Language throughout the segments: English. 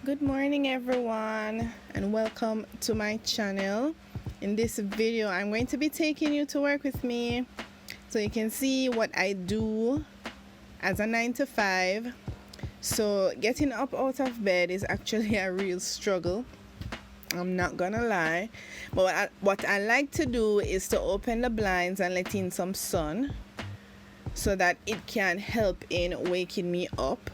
Good morning everyone and welcome to my channel. In this video I'm going to be taking you to work with me so you can see what I do as a 9 to 5. So getting up out of bed is actually a real struggle, I'm not gonna lie, but what I like to do is to open the blinds and let in some sun so that it can help in waking me up.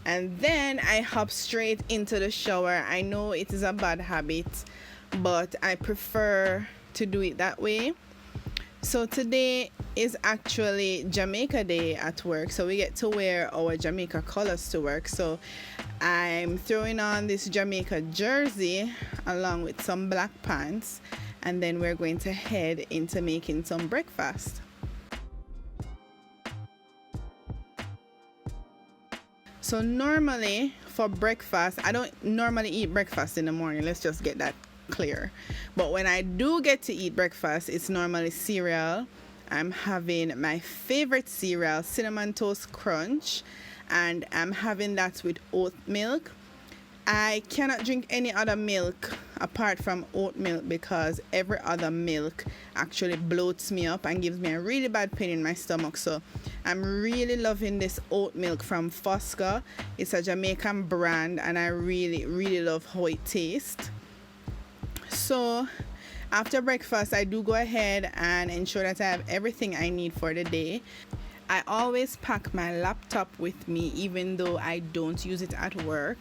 And then I hop straight into the shower. I know it is a bad habit, but I prefer to do it that way. So today is actually Jamaica Day at work, so we get to wear our Jamaica colors to work. So I'm throwing on this Jamaica jersey along with some black pants, and then we're going to head into making some breakfast. So normally for breakfast, I don't normally eat breakfast in the morning. Let's just get that clear. But when I do get to eat breakfast, it's normally cereal. I'm having my favorite cereal, Cinnamon Toast Crunch, and I'm having that with oat milk. I cannot drink any other milk apart from oat milk because every other milk actually bloats me up and gives me a really bad pain in my stomach. So I'm really loving this oat milk from Fosca. It's a Jamaican brand and I really love how it tastes. So after breakfast, I do go ahead and ensure that I have everything I need for the day. I always pack my laptop with me even though I don't use it at work.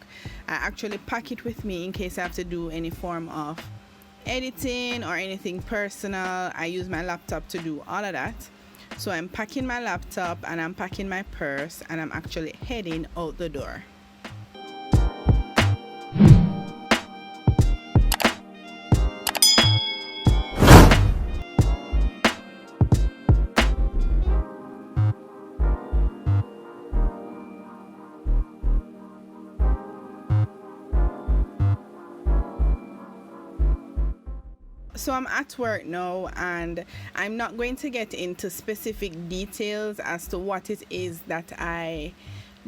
I actually pack it with me in case I have to do any form of editing or anything personal. I use my laptop to do all of that. So I'm packing my laptop and I'm packing my purse and I'm actually heading out the door. So I'm at work now and I'm not going to get into specific details as to what it is that I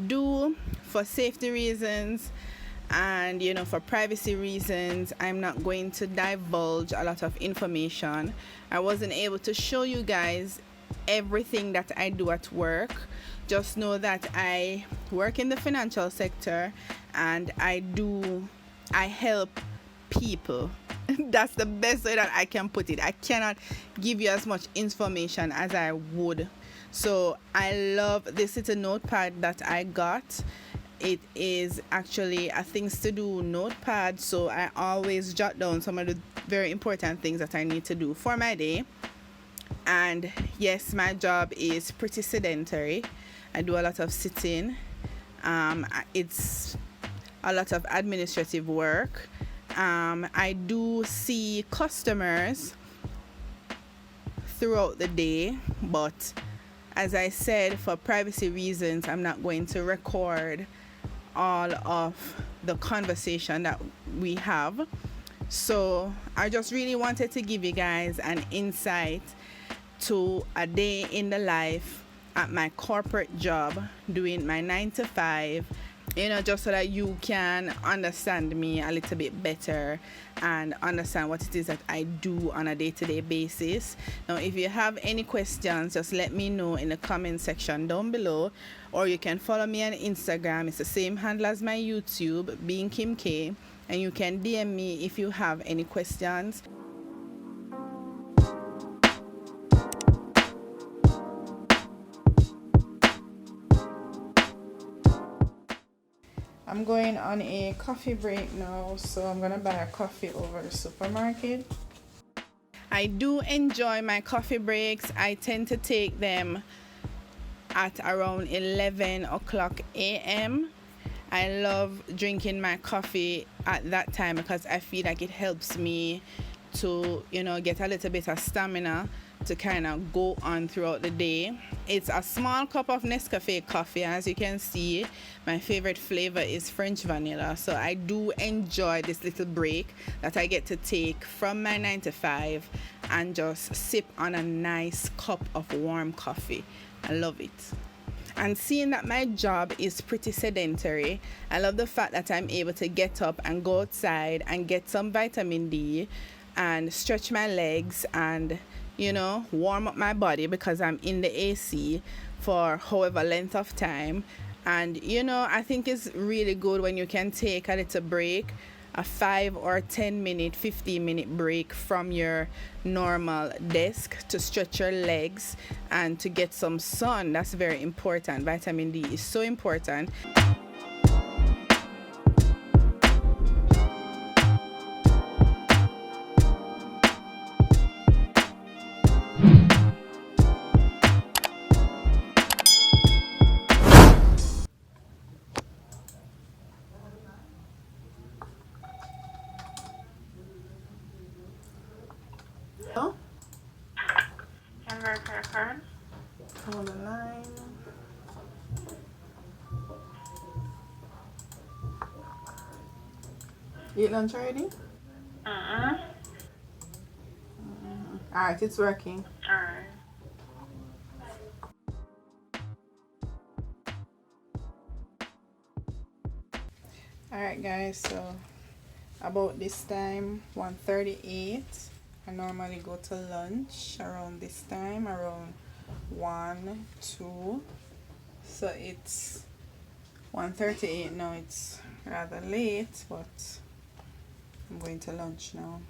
do for safety reasons and for privacy reasons. I'm not going to divulge a lot of information. I wasn't able to show you guys everything that I do at work. Just know that I work in the financial sector and I help people. That's the best way that I can put it. I cannot give you as much information as I would. So I love this little notepad that I got. It is actually a things to do notepad, so I always jot down some of the very important things that I need to do for my day. And yes, my job is pretty sedentary. I do a lot of sitting. It's a lot of administrative work. I do see customers throughout the day, but as I said, for privacy reasons, I'm not going to record all of the conversation that we have. So I just really wanted to give you guys an insight to a day in the life at my corporate job, doing my 9 to 5, just so that you can understand me a little bit better and understand what it is that I do on a day-to-day basis. Now, if you have any questions, just let me know in the comment section down below, or you can follow me on Instagram. It's the same handle as my YouTube, Beingkimkerr, and you can DM me if you have any questions. I'm going on a coffee break now, so I'm gonna buy a coffee over the supermarket. I do enjoy my coffee breaks. I tend to take them at around 11 o'clock a.m. I love drinking my coffee at that time because I feel like it helps me to get a little bit of stamina to kind of go on throughout the day. It's a small cup of Nescafe coffee. As you can see, my favorite flavor is French vanilla. So I do enjoy this little break that I get to take from my 9 to 5 and just sip on a nice cup of warm coffee. I love it. And seeing that my job is pretty sedentary, I love the fact that I'm able to get up and go outside and get some vitamin D and stretch my legs and, warm up my body because I'm in the AC for however length of time. And, I think it's really good when you can take a little break, a 5 or 10 minute, 15-minute break from your normal desk to stretch your legs and to get some sun. That's very important. Vitamin D is so important. Oh, Beingkimkerr. hold the line. You eat lunch already? Alright, it's working. Alright. Alright guys, so about this time, 1:38. I normally go to lunch around this time, around 1, 2. So it's 1:38 now. It's rather late, but I'm going to lunch now.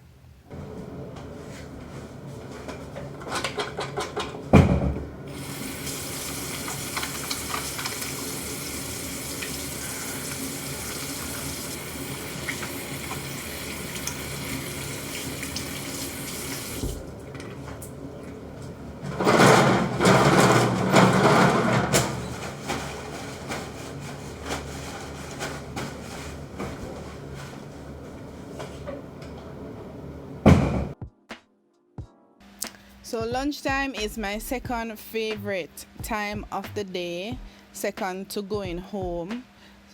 So lunchtime is my second favorite time of the day, second to going home.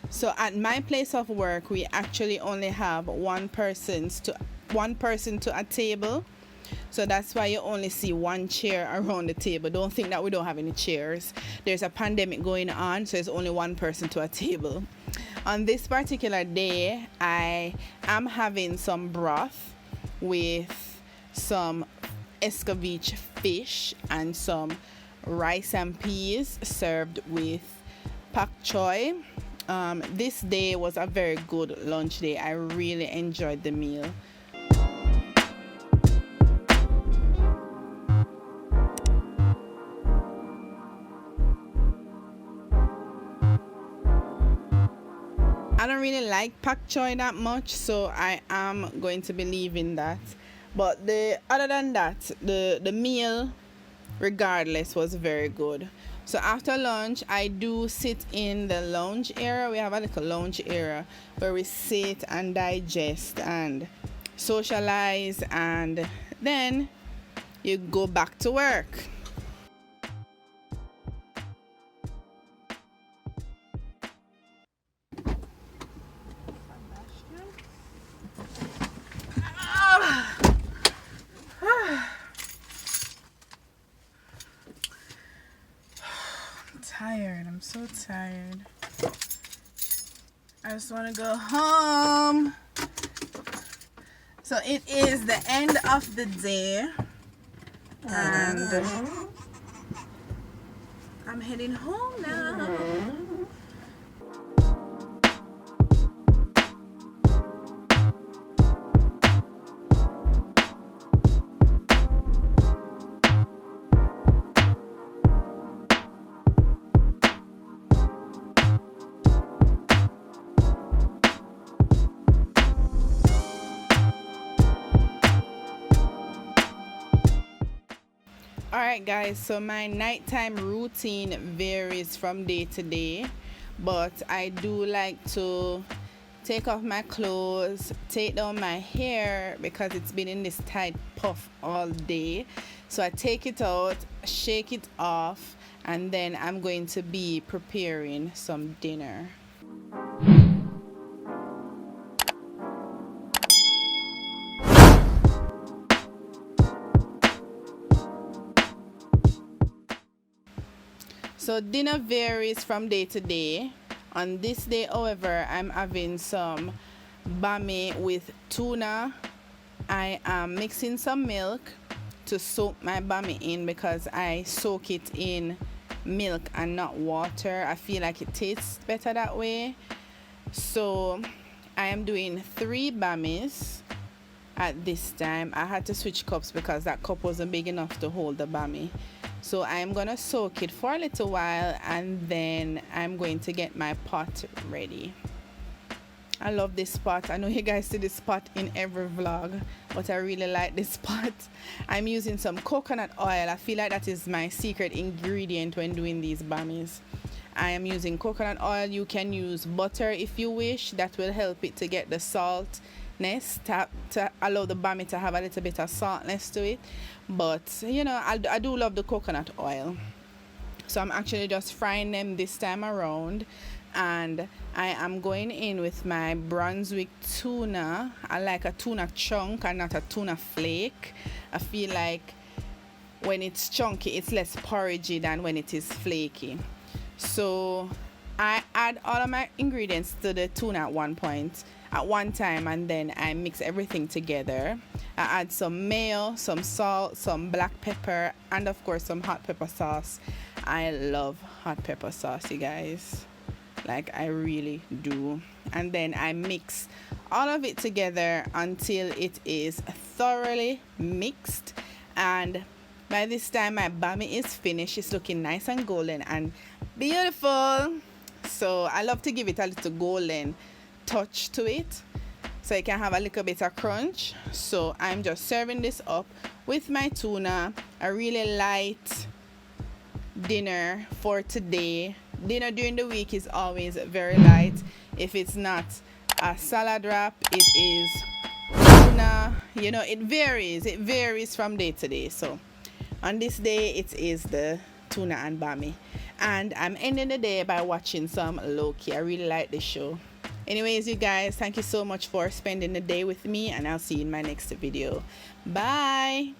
So at my place of work, we actually only have one person to a table. So that's why you only see one chair around the table. Don't think that we don't have any chairs. There's a pandemic going on, so there's only one person to a table. On this particular day, I am having some broth with some escovitch fish and some rice and peas served with pak choy. This day was a very good lunch day. I really enjoyed the meal. I don't really like pak choy that much, so I am going to be leaving that. But other than that, the meal, regardless, was very good. So after lunch, I do sit in the lounge area. We have a little lounge area where we sit and digest and socialize, and then you go back to work. Tired. I'm so tired. I just want to go home. So it is the end of the day, and I'm heading home now. Alright guys, so my nighttime routine varies from day to day, but I do like to take off my clothes, take down my hair because it's been in this tight puff all day. So I take it out, shake it off, and then I'm going to be preparing some dinner. So dinner varies from day to day. On this day, however, I'm having some bami with tuna. I am mixing some milk to soak my bami in because I soak it in milk and not water. I feel like it tastes better that way. So I am doing 3 bamis at this time. I had to switch cups because that cup wasn't big enough to hold the bami. So I'm gonna soak it for a little while and then I'm going to get my pot ready. I love this pot. I know you guys see this pot in every vlog, but I really like this pot. I'm using some coconut oil. I feel like that is my secret ingredient when doing these bamis. I am using coconut oil. You can use butter if you wish. That will help it to get the saltness, to allow the bami to have a little bit of saltness to it. But you know, I do love the coconut oil. So I'm actually just frying them this time around. And I am going in with my Brunswick tuna. I like a tuna chunk and not a tuna flake. I feel like when it's chunky, it's less porridgey than when it is flaky. So I add all of my ingredients to the tuna at one time, and then I mix everything together. I add some mayo, some salt, some black pepper, and of course some hot pepper sauce. I love hot pepper sauce, you guys. Like, I really do. And then I mix all of it together until it is thoroughly mixed. And by this time my bami is finished. It's looking nice and golden and beautiful. So I love to give it a little golden touch to it so it can have a little bit of crunch. So I'm just serving this up with my tuna. A really light dinner for today. Dinner during the week is always very light. If it's not a salad wrap, it is tuna. You know, it varies from day to day. So on this day, it is the tuna and bami. And I'm ending the day by watching some Loki. I really like this show. Anyways, you guys, thank you so much for spending the day with me, and I'll see you in my next video. Bye.